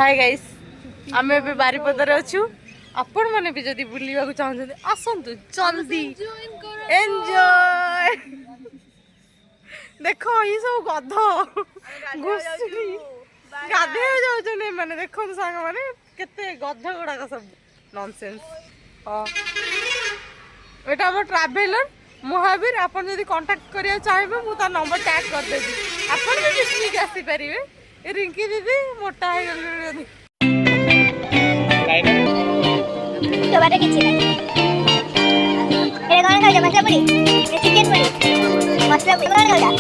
hi guys आमे एबे बारीपदारे अछु आपण माने भी जदी बुलिबा को चाहछन आसंतु जल्दी एन्जॉय देखो ये सब गध घुसुरी गाधे जाउछन माने देखो संग माने केते गध गुडा का सब नॉनसेंस एटा हमर ट्रैवलर महावीर आपण जदी कांटेक्ट करिया चाहेबे मु ता नंबर टैग कर देबी आपण भी पिकनिक आसी परिबे रिंकी दीदी मोटा है गली तो बाटे किछि नहीं एरे कोन खाजा मसला पड़ी चिकन पड़ी मसला पड़ी कोन खाजा